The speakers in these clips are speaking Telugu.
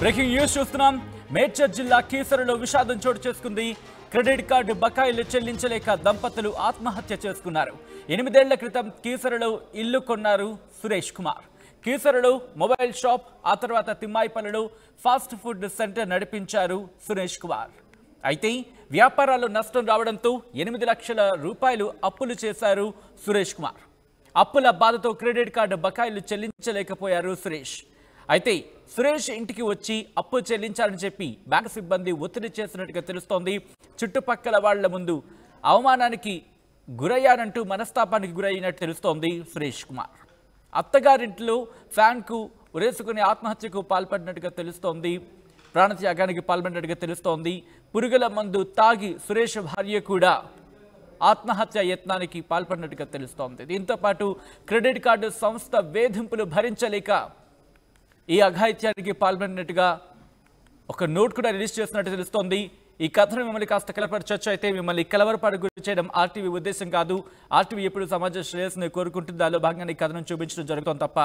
బ్రేకింగ్ న్యూస్ చూస్తున్నాం. మేడ్చల్ జిల్లా కీసరలో విషాదం చోటు చేసుకుంది. క్రెడిట్ కార్డు బకాయిలు చెల్లించలేక దంపతులు ఆత్మహత్య చేసుకున్నారు. 8 ఏళ్ల క్రితం కీసరలో ఇల్లు కొన్నారు సురేష్ కుమార్. కీసరలో మొబైల్ షాప్, ఆ తర్వాత తిమ్మాయిపల్లిలో ఫాస్ట్ ఫుడ్ సెంటర్ నడిపించారు సురేష్ కుమార్. అయితే వ్యాపారాల్లో నష్టం రావడంతో 8 లక్షల రూపాయలు అప్పులు చేశారు సురేష్ కుమార్. అప్పుల బాధతో క్రెడిట్ కార్డు బకాయిలు చెల్లించలేకపోయారు సురేష్. అయితే సురేష్ ఇంటికి వచ్చి అప్పు చెల్లించాలని చెప్పి బ్యాంక్ సిబ్బంది ఒత్తిడి చేసినట్టుగా తెలుస్తోంది. చుట్టుపక్కల వాళ్ల ముందు అవమానానికి గురయ్యానంటూ మనస్తాపానికి గురైనట్టు తెలుస్తోంది సురేష్ కుమార్. అత్తగారింట్లో ఫ్యాన్కు ఉరేసుకుని ఆత్మహత్యకు పాల్పడినట్టుగా తెలుస్తోంది. ప్రాణత్యాగానికి పాల్పడినట్టుగా తెలుస్తోంది. పురుగుల మందు తాగి సురేష్ భార్య కూడా ఆత్మహత్య యత్నానికి పాల్పడినట్టుగా తెలుస్తోంది. దీంతో పాటు క్రెడిట్ కార్డు సంస్థ వేధింపులు భరించలేక ఈ అఘాయిత్యానికి పాల్పడినట్టుగా ఒక నోట్ కూడా రిలీజ్ చేస్తున్నట్టు తెలుస్తోంది. ఈ కథను మిమ్మల్ని కాస్త కలపరచొచ్చు. అయితే మిమ్మల్ని కలవరపాటు గురి చేయడం ఆర్టీవీ ఉద్దేశం కాదు. ఆర్టీవీ ఎప్పుడు సమాజ శ్రేయస్సుని కోరుకుంటుంది. దానిలో భాగంగా ఈ కథను చూపించడం జరుగుతుంది తప్ప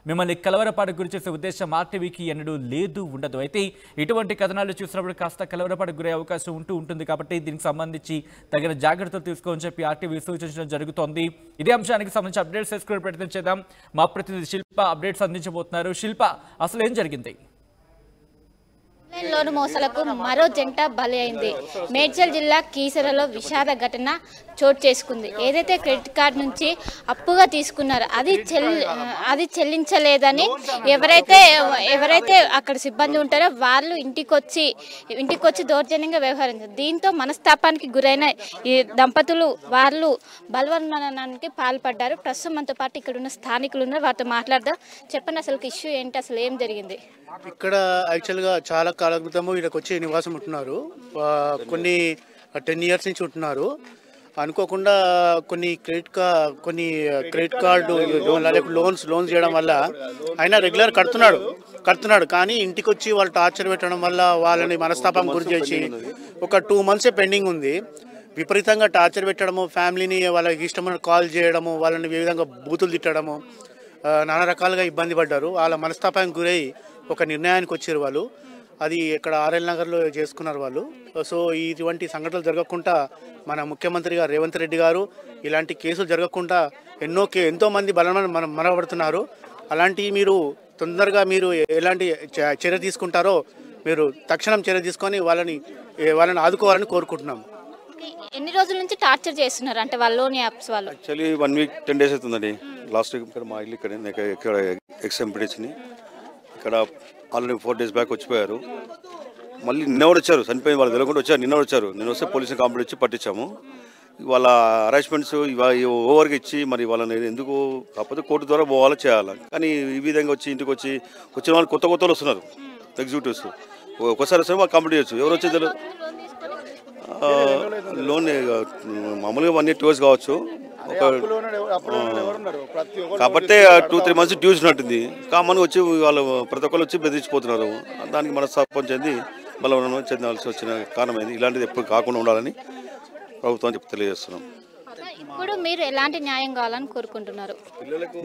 మిమ్మల్ని కలవరపాటు గురి చేసే ఉద్దేశం ఆర్టీవీకి ఎన్నడూ లేదు, ఉండదు. అయితే ఇటువంటి కథనాలు చూసినప్పుడు కాస్త కలవరపాటు గురే అవకాశం ఉంటుంది. కాబట్టి దీనికి సంబంధించి తగిన జాగ్రత్తలు తీసుకోని చెప్పి ఆర్టీవీ సూచించడం జరుగుతోంది. ఇదే అంశానికి సంబంధించి అప్డేట్స్ చేసుకునే ప్రయత్నం చేద్దాం. మా ప్రతినిధి శిల్ప అప్డేట్స్ అందించబోతున్నారు. శిల్ప, అసలు ఏం జరిగింది? లోను మోసాలకు మరో జంట బలి అయింది. మేడ్చల్ జిల్లా కీసరలో విషాద ఘటన చోటు చేసుకుంది. ఏదైతే క్రెడిట్ కార్డు నుంచి అప్పుగా తీసుకున్నారో అది చెల్లించలేదని ఎవరైతే అక్కడ సిబ్బంది ఉంటారో వాళ్ళు ఇంటికి వచ్చి దౌర్జన్యంగా వ్యవహరించారు. దీంతో మనస్తాపానికి గురైన ఈ దంపతులు వాళ్ళు బలవన్మరణానికి పాల్పడ్డారు. ప్రస్తుతం మనతో పాటు ఇక్కడ ఉన్న స్థానికులు ఉన్నారు, వారితో మాట్లాడదాం. చెప్పండి, అసలు ఇష్యూ ఏంటి, అసలు ఏం జరిగింది? ఇక్కడ యాక్చువల్గా చాలా కాలం క్రితము వీళ్ళకి వచ్చి నివాసం ఉంటున్నారు. కొన్ని 10 years నుంచి ఉంటున్నారు. అనుకోకుండా కొన్ని క్రెడిట్ కార్డు లోన్స్ చేయడం వల్ల ఆయన రెగ్యులర్ కడుతున్నాడు. కానీ ఇంటికి వచ్చి వాళ్ళు టార్చర్ పెట్టడం వల్ల వాళ్ళని మనస్తాపం గురి చేసి ఒక 2 months పెండింగ్ ఉంది. విపరీతంగా టార్చర్ పెట్టడము, ఫ్యామిలీని వాళ్ళకి ఇష్టమైన కాల్ చేయడము, వాళ్ళని ఏ విధంగా బూతులు తిట్టడము, నానా రకాలుగా ఇబ్బంది పడ్డారు. వాళ్ళ మనస్తాపానికి గురై ఒక నిర్ణయానికి వచ్చారు వాళ్ళు. అది ఇక్కడ ఆర్ఎల్ నగర్లో చేసుకున్నారు వాళ్ళు. సో ఇటువంటి సంఘటనలు జరగకుండా మన ముఖ్యమంత్రి గారు రేవంత్ రెడ్డి గారు ఇలాంటి కేసులు జరగకుండా ఎంతో మంది మరణపడుతున్నారు. అలాంటి మీరు తొందరగా మీరు ఎలాంటి చర్య తీసుకుంటారో మీరు తక్షణం చర్య తీసుకొని వాళ్ళని ఆదుకోవాలని కోరుకుంటున్నాం. ఎన్ని రోజుల నుంచి టార్చర్ చేస్తున్నారు అంటే వాళ్ళలోని యాప్స్ వాళ్ళు? యాక్చువల్లీ 1 week 10 days అవుతుందండి. లాస్ట్ వీక్ ఇక్కడ మా ఇల్లు ఇక్కడ ఎక్స్ఎంపీడీస్ని ఇక్కడ ఆల్రెడీ 4 days బ్యాక్ వచ్చిపోయారు. మళ్ళీ నిన్న వచ్చారు, చనిపోయిన వాళ్ళు తెలియకుండా వచ్చారు. నిన్న వస్తే పోలీసుని కంప్లైంట్ ఇచ్చి పట్టించాము. వాళ్ళ అరేంజ్మెంట్స్ ఓవర్గా ఇచ్చి మరి వాళ్ళని ఎందుకు కాకపోతే కోర్టు ద్వారా పోవాలో చేయాలి. కానీ ఈ విధంగా ఇంటికి వచ్చిన వాళ్ళు కొత్త వాళ్ళు వస్తున్నారు, ఎగ్జిక్యూటివ్స్. ఒకసారి వస్తే వాళ్ళు కంప్లీట్ చేయొచ్చు. ఎవరు వచ్చే తెలియదు. లోన్ మామూలుగా 1 year 2 years కావచ్చు. కాబట్టి 2-3 months డ్యూస్ ఉన్నట్టుంది. కామన్గా వచ్చి వాళ్ళు ప్రతి ఒక్కరు వచ్చి బెదిరించిపోతున్నారు. దానికి మన సర్పంచ్ బలవనం చెందాల్సి వచ్చిన కారణమైంది. ఇలాంటిది ఎప్పుడు కాకుండా ఉండాలని ప్రభుత్వం తెలియజేస్తున్నాం. ఇప్పుడు మీరు ఎలాంటి న్యాయం కావాలని కోరుకుంటున్నారు?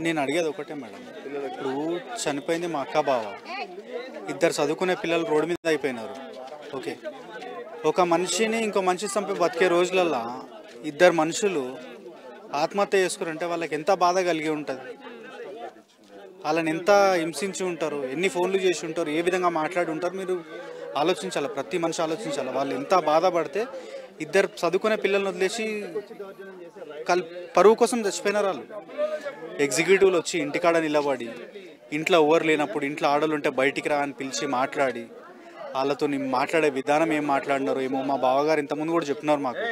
నేను అడిగేది ఒకటే మేడం, ఇప్పుడు చనిపోయింది మా అక్క బావ, 2 చదువుకునే పిల్లలు రోడ్డు మీద అయిపోయినారు. ఓకే, ఒక మనిషిని ఇంకో మనిషి చంపి బతికే రోజులల్లో 2 మనుషులు ఆత్మహత్య చేసుకురంటే వాళ్ళకి ఎంత బాధ కలిగి ఉంటుంది, వాళ్ళని ఎంత హింసించి ఉంటారు, ఎన్ని ఫోన్లు చేసి ఉంటారు, ఏ విధంగా మాట్లాడి ఉంటారు. మీరు ఆలోచించాలి, ప్రతి మనిషి ఆలోచించాలి. వాళ్ళు ఎంత బాధపడితే 2 చదువుకునే పిల్లల్ని వదిలేసి పరువు కోసం చచ్చిపోయినారు వాళ్ళు. ఎగ్జిక్యూటివ్లు వచ్చి ఇంటికాడ నిలబడి, ఇంట్లో ఎవరు లేనప్పుడు ఇంట్లో ఆడలు ఉంటే బయటికి రా అని పిలిచి మాట్లాడి, వాళ్ళతో మాట్లాడే విధానం ఏం మాట్లాడినారో ఏమో. మా బావగారు ఇంతకుముందు కూడా చెప్పినారు మాకు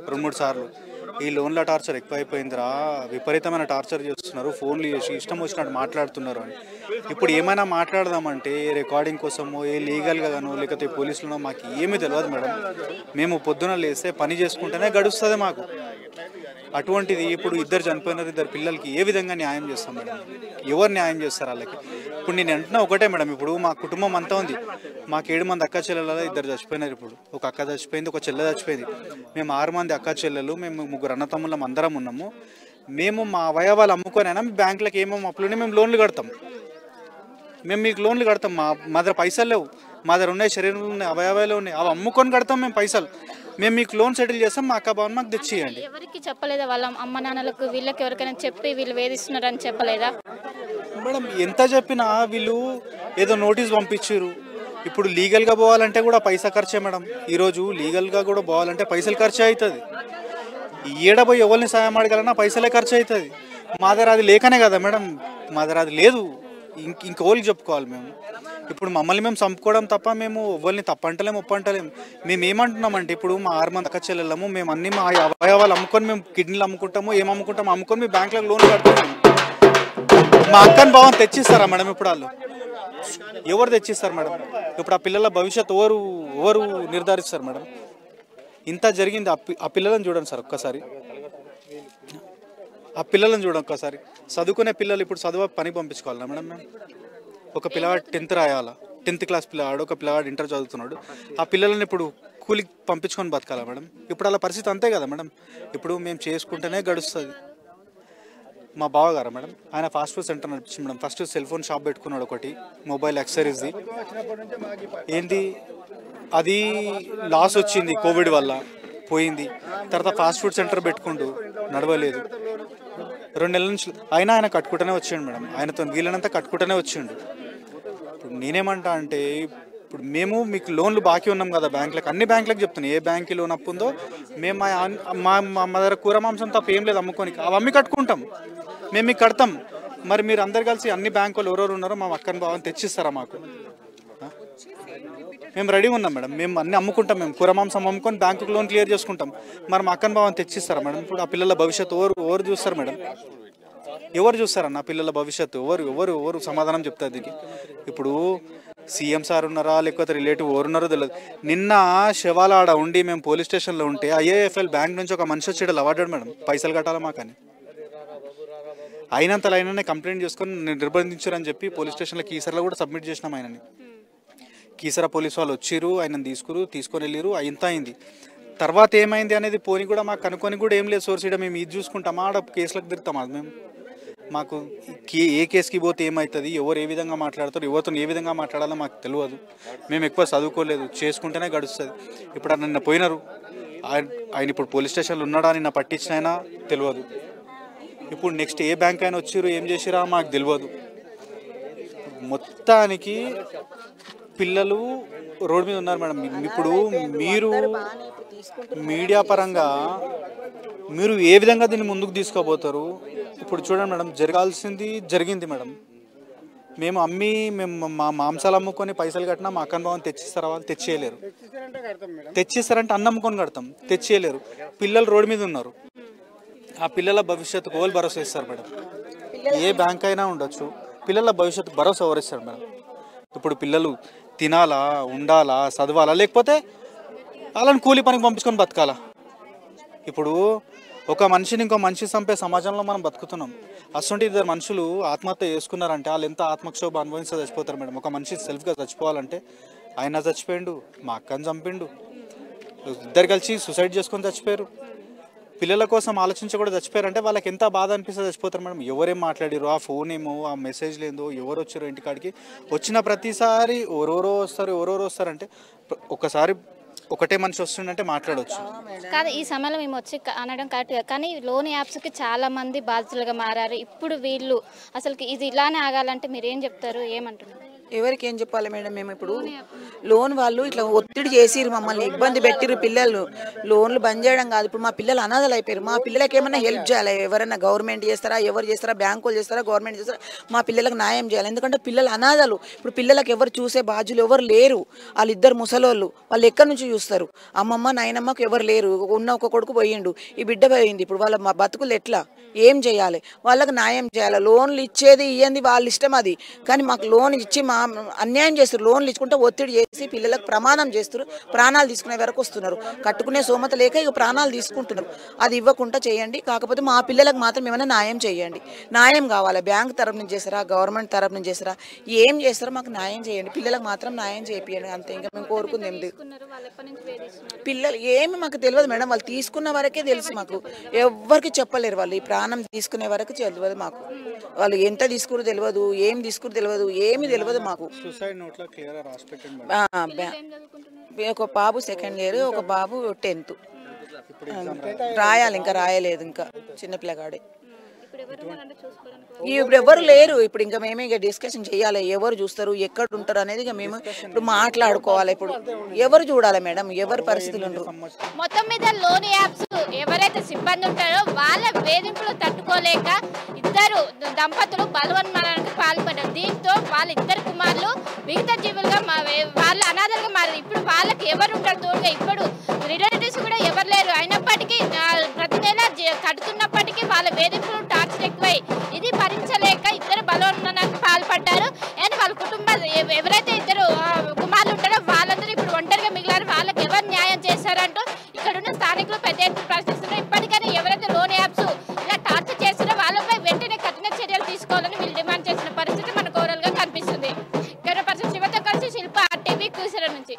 2-3 సార్లు, ఈ లోన్ల టార్చర్ ఎక్కువైపోయిందిరా, విపరీతమైన టార్చర్ చేస్తున్నారు, ఫోన్లు చేసి ఇష్టం వచ్చినట్టు మాట్లాడుతున్నారు అని. ఇప్పుడు ఏమైనా మాట్లాడదామంటే రికార్డింగ్ కోసమో లీగల్గా గానో లేకపోతే పోలీసులనో మాకు ఏమీ తెలియదు మేడం. మేము పొద్దున లేస్తే పని చేసుకుంటేనే గడుస్తుంది మాకు. అటువంటిది ఇప్పుడు 2 చనిపోయినారు, 2 పిల్లలకి ఏ విధంగా న్యాయం చేస్తాం మేడం? ఎవరు న్యాయం చేస్తారు వాళ్ళకి? ఇప్పుడు నేను అంటున్నా ఒకటే మేడం, ఇప్పుడు మా కుటుంబం అంతా ఉంది. మాకు 7 మంది అక్క చెల్లెల 2 చచ్చిపోయినారు. ఇప్పుడు ఒక అక్క చచ్చిపోయింది, ఒక చెల్లె చచ్చిపోయింది. మేము 6 మంది అక్క చెల్లెలు, మేము 3 అన్నతమ్ములం అందరం ఉన్నాము. మేము మా అవయవాలు అమ్ముకొనైనా బ్యాంకులకు ఏమేమి అప్పులునే మేము లోన్లు కడతాం. మేము మీకు లోన్లు కడతాం, మా దగ్గర పైసలు లేవు, మా దగ్గర ఉన్నాయి, శరీరంలో ఉన్నాయి, అవయవాలు ఉన్నాయి, అవి అమ్ముకొని కడతాం మేము పైసలు, మేము మీకు లోన్ సెటిల్ చేస్తాం, మా అక్క బావని మాకు తెచ్చియండి. ఎవరికి చెప్పలేదా వాళ్ళ అమ్మ నాన్నలకు, వీళ్ళకి ఎవరికైనా చెప్పి వీళ్ళు వేధిస్తున్నారని చెప్పలేదా? మేడం ఎంత చెప్పినా వీళ్ళు ఏదో నోటీస్ పంపించారు. ఇప్పుడు లీగల్గా పోవాలంటే కూడా పైసా ఖర్చే మేడం. ఈరోజు లీగల్గా కూడా పోవాలంటే పైసలు ఖర్చు అవుతుంది. ఏడబోయి ఎవరిని సాయం అడగాలన్నా పైసలే ఖర్చు అవుతుంది. మా దగ్గర అది లేకనే కదా మేడం, మా దగ్గర అది లేదు, ఇంకోళ్ళకి చెప్పుకోవాలి మేము. ఇప్పుడు మమ్మల్ని మేము చంపుకోవడం తప్ప మేము ఎవరిని తప్పంటలేము ఒప్పంటలేము. మేము ఏమంటున్నామంటే ఇప్పుడు మా 6 మంది అక్క చెల్లెళ్ళము, మేము అన్ని మా అవయవాలు అమ్ముకొని మేము కిడ్నీలు అమ్ముకుంటాము, ఏం అమ్ముకుంటాము అమ్ముకొని మేము బ్యాంకులో లోన్ కట్టుకుంటాము. మా అక్కని భావం తెచ్చిస్తారా మేడం? ఇప్పుడు వాళ్ళు ఎవరు తెచ్చిస్తారు మేడం? ఇప్పుడు ఆ పిల్లల భవిష్యత్తు ఎవరు నిర్ధారిస్తారు మేడం? ఇంత జరిగింది. ఆ పిల్లలను చూడండి సార్ ఒక్కసారి, ఆ పిల్లలను చూడండి ఒక్కసారి. చదువుకునే పిల్లలు ఇప్పుడు చదువు పని పంపించుకోవాలా మేడం? మేము ఒక పిల్లవాడు 10th రాయాలా, 10th క్లాస్ పిల్లవాడు, ఒక పిల్లవాడు ఇంటర్ చదువుతున్నాడు, ఆ పిల్లలను ఇప్పుడు కూలికి పంపించుకొని బతకాలా మేడం? ఇప్పుడు అలా పరిస్థితి అంతే కదా మేడం. ఇప్పుడు మేము చేసుకుంటేనే గడుస్తుంది. మా బావగారు మేడం, ఆయన ఫాస్ట్ ఫుడ్ సెంటర్ నడిపించి madam. First cell phone shop పెట్టుకున్నాడు, ఒకటి మొబైల్ యాక్సెసరీస్ది. ఏంది అది లాస్ వచ్చింది, కోవిడ్ వల్ల పోయింది. తర్వాత ఫాస్ట్ ఫుడ్ సెంటర్ పెట్టుకుంటూ నడవలేదు. 2 నెలల నుంచి అయినా ఆయన కట్టుకుంటూనే వచ్చిండు మేడం, ఆయనతో వీళ్ళనంతా కట్టుకుంటూనే వచ్చిండు. ఇప్పుడు నేనేమంటా అంటే ఇప్పుడు మేము మీకు లోన్లు బాకీ ఉన్నాం కదా బ్యాంకులకు, అన్ని బ్యాంకులకు చెప్తున్నాను, ఏ బ్యాంక్కి లోన్ అప్పు ఉందో మేము మా దగ్గర కూర మాంసం తప్ప ఏం లేదు అమ్ముకోనికి, అవి అమ్మి కట్టుకుంటాం, మేము మీకు కడతాం. మరి మీరు అందరు కలిసి అన్ని బ్యాంకులు ఎవరెవరు ఉన్నారో మా అక్కని భావం తెచ్చిస్తారా మాకు? మేము రెడీ ఉన్నాం మేడం, మేము అన్ని అమ్ముకుంటాం, మేము కూర మాంసం అమ్ముకొని బ్యాంకుకి లోన్ క్లియర్ చేసుకుంటాం. మరి మా అక్కని భావం తెచ్చిస్తారా మేడం? ఇప్పుడు ఆ పిల్లల భవిష్యత్తు ఎవరు చూస్తారు మేడం? ఎవరు చూస్తారన్న పిల్లల భవిష్యత్తు? ఎవరు సమాధానం చెప్తారు దీనికి? ఇప్పుడు సీఎం సార్ ఉన్నారా లేకపోతే రిలేటివ్ ఎవరున్నారో తెలియదు. నిన్న శవాల ఆడ ఉండి మేము పోలీస్ స్టేషన్లో ఉంటే ఐఏఎఫ్ఎల్ బ్యాంక్ నుంచి ఒక మనిషి వచ్చి అవార్డాడు మేడం, పైసలు కట్టాలా మాకని. అయినంతలైనా కంప్లైంట్ చేసుకొని నిర్బంధించారని చెప్పి పోలీస్ స్టేషన్లో కీసరలో కూడా సబ్మిట్ చేసినాం ఆయనని. కీసర పోలీసు వాళ్ళు వచ్చిర్రు, ఆయనను తీసుకొని వెళ్ళిరు, ఇంత అయింది. తర్వాత ఏమైంది అనేది పోనీ కూడా మాకు కనుక్కొని కూడా ఏం లేదు సోర్స్. మేము ఇది చూసుకుంటామా, ఆడ కేసులకు తిరుగుతామా? మేము మాకు ఏ కేసుకి పోతే ఏమవుతుంది, ఎవరు ఏ విధంగా మాట్లాడతారు, ఎవరితో ఏ విధంగా మాట్లాడాలో మాకు తెలియదు. మేము ఎక్కువ చదువుకోలేదు, చేసుకుంటేనే గడుస్తుంది. ఇప్పుడు నిన్న పోయినారు, ఆయన ఇప్పుడు పోలీస్ స్టేషన్లో ఉన్నాడా, నిన్న పట్టించినైనా తెలియదు. ఇప్పుడు నెక్స్ట్ ఏ బ్యాంక్ అయినా వచ్చిర్రు, ఏం చేసిరా మాకు తెలియదు. మొత్తానికి పిల్లలు రోడ్డు మీద ఉన్నారు మేడం. ఇప్పుడు మీరు మీడియా పరంగా మీరు ఏ విధంగా దీన్ని ముందుకు తీసుకోబోతారు? ఇప్పుడు చూడండి మేడం, జరగాల్సింది జరిగింది మేడం. మేము మా మాంసాలు అమ్ముకొని పైసలు కట్టినా మా అక్కని భావం తెచ్చిస్తారా? వాళ్ళు తెచ్చేయలేరు. తెచ్చిస్తారంటే అన్నం అమ్ముకొని కడతాం, తెచ్చేయలేరు. పిల్లలు రోడ్డు మీద ఉన్నారు. ఆ పిల్లల భవిష్యత్తుకు ఎవరు భరోసా ఇస్తారు మేడం? ఏ బ్యాంక్ అయినా ఉండొచ్చు, పిల్లల భవిష్యత్తు భరోసా ఎవరిస్తారు మేడం? ఇప్పుడు పిల్లలు తినాలా, ఉండాలా, చదవాలా, లేకపోతే వాళ్ళని కూలి పనికి పంపించుకొని బతకాలా? ఇప్పుడు ఒక మనిషిని ఇంకో మనిషి చంపే సమాజంలో మనం బతుకుతున్నాం. అసలు 2 మనుషులు ఆత్మహత్య చేసుకున్నారంటే వాళ్ళు ఎంత ఆత్మక్షోభ అనుభవిస్తే చచ్చిపోతారు మేడం. ఒక మనిషి సెల్ఫ్గా చచ్చిపోవాలంటే ఆయన చచ్చిపోయిండు, మా అక్కని చంపిండు, ఇద్దరు కలిసి సూసైడ్ చేసుకొని చచ్చిపోయారు. పిల్లల కోసం ఆలోచించి కూడా చచ్చిపోయారంటే వాళ్ళకి ఎంత బాధ అనిపిస్తే చచ్చిపోతారు మేడం. ఎవరేం మాట్లాడారు, ఆ ఫోన్ ఏమో, ఆ మెసేజ్లు ఏందో, ఎవరు వచ్చారో ఇంటికాడికి, వచ్చిన ప్రతిసారి ఎవరెవరో వస్తారంటే ఒకసారి ఒకటే మనిషి వస్తుందంటే మాట్లాడవచ్చు. కానీ ఈ సమయంలో మేము వచ్చి అనడం కరెక్ట్గా, కానీ లోన్ యాప్స్కి చాలా మంది బాధితులుగా మారారు. ఇప్పుడు వీళ్ళు అసలు ఇది ఇలానే ఆగాలంటే మీరు ఏం చెప్తారు, ఏమంటున్నారు? ఎవరికి ఏం చెప్పాలి మేడం? మేము ఇప్పుడు లోన్ వాళ్ళు ఇట్లా ఒత్తిడి చేసిరు, మమ్మల్ని ఇబ్బంది పెట్టిరు. పిల్లలు లోన్లు బంద్ చేయడం కాదు, ఇప్పుడు మా పిల్లలు అనాథలు అయిపోయారు. మా పిల్లలకి ఏమన్నా హెల్ప్ చేయాలి, ఎవరైనా గవర్నమెంట్ చేస్తారా, ఎవరు చేస్తారా, బ్యాంకులు చేస్తారా, గవర్నమెంట్ చేస్తారా, మా పిల్లలకు న్యాయం చేయాలి. ఎందుకంటే పిల్లలు అనాథలు. ఇప్పుడు పిల్లలకు ఎవరు చూసే బాధ్యులు ఎవరు లేరు. వాళ్ళిద్దరు ముసలోళ్ళు, వాళ్ళు ఎక్కడి నుంచి చూస్తారు? అమ్మమ్మ నాయనమ్మకు ఎవరు లేరు. ఉన్న ఒక కొడుకు పోయిండు, ఈ బిడ్డ పోయింది. ఇప్పుడు వాళ్ళ మా బతుకులు ఎట్లా, ఏం చేయాలి? వాళ్ళకి న్యాయం చేయాలి. లోన్లు ఇచ్చేది ఇయ్యంది వాళ్ళ ఇష్టం అది, కానీ మాకు లోన్ ఇచ్చి మా అన్యాయం చేస్తారు. లోన్లు ఇచ్చుకుంటే ఒత్తిడి చేసి పిల్లలకు ప్రమాదం చేస్తారు, ప్రాణాలు తీసుకునే వరకు వస్తున్నారు. కట్టుకునే సోమత లేక ఇక ప్రాణాలు తీసుకుంటున్నారు. అది ఇవ్వకుండా చేయండి. కాకపోతే మా పిల్లలకు మాత్రం ఏమైనా న్యాయం చేయండి. న్యాయం కావాలి. బ్యాంక్ తరపు నుంచి చేస్తారా, గవర్నమెంట్ తరపు నుంచి చేస్తారా, ఏం చేస్తారో మాకు న్యాయం చేయండి. పిల్లలకు మాత్రం న్యాయం చేయండి. అంతే, ఇంకా మేము కోరుకుంది ఏం లేదు. పిల్లలు ఏమి మాకు తెలియదు మేడం. వాళ్ళు తీసుకున్న వరకే తెలుసు మాకు. ఎవరికి చెప్పలేరు. వాళ్ళు ఈ ప్రాణం తీసుకునే వరకు తెలియదు మాకు. వాళ్ళు ఎంత తీసుకురు తెలియదు, ఏం తీసుకురు తెలియదు, ఏమి తెలియదు మాకు. ఒక బాబు 2nd ఇయర్, ఒక బాబు 10th. రాయాలి, ఇంకా రాయలేదు. ఇంకా చిన్నపిల్లగాడే. ఇప్పుడు ఎవరు లేరు. ఇప్పుడు ఇంకా మేమే ఇక డిస్కషన్ చేయాలి. ఎవరు చూస్తారు, ఎక్కడ ఉంటారు అనేది ఇక మేము ఇప్పుడు మాట్లాడుకోవాలి. ఇప్పుడు ఎవరు చూడాలి మేడం, ఎవరి పరిస్థితులు ఉండరు. మొత్తం మీద లోన్ యాప్స్ ఎవరైతే సిబ్బంది ఉంటారో వాళ్ళ వేధింపులు తట్టుకోలేక ఇద్దరు దంపతులు బలవన్మరణానికి పాల్పడ్డారు. దీంతో వాళ్ళిద్దరు కుమారులు మిగతా జీవులుగా వాళ్ళ అనాథలుగా మారారు. ఇప్పుడు వాళ్ళకి ఎవరు ఉంటారు తోడుగా? ఇప్పుడు రిలేటివ్స్ కూడా ఎవరు లేరు. అయినప్పటికీ ప్రతి నెల కడుతున్నప్పటికీ వాళ్ళ వేధింపులు టార్చర్ ఎక్కువై ఇది భరించలేక ఇద్దరు బలవన్మరణానికి పాల్పడ్డారు. అండ్ వాళ్ళ కుటుంబాలు ఎవరైతే ఇద్దరు కుమారులు ఉంటారో వాళ్ళందరూ ఇప్పుడు ఒంటరిగా మిగిలారు. వాళ్ళకి ఎవరు న్యాయం చేశారంటూ ఇక్కడున్న స్థానికులు పెద్ద ఎత్తున ప్రశ్నిస్తున్నారు. ఇప్పటికైనా ఎవరైతే లోన్ యాప్స్ ఇలా టార్చర్ చేస్తారో వాళ్ళపై వెంటనే కఠిన చర్యలు తీసుకోవాలని వీళ్ళు డిమాండ్ చేసిన పరిస్థితి మనకు ఓవరాల్ గా కనిపిస్తుంది. కెమెరా పర్సన్ శివతో కలిసి శిల్ప, RTV కీసర నుంచి.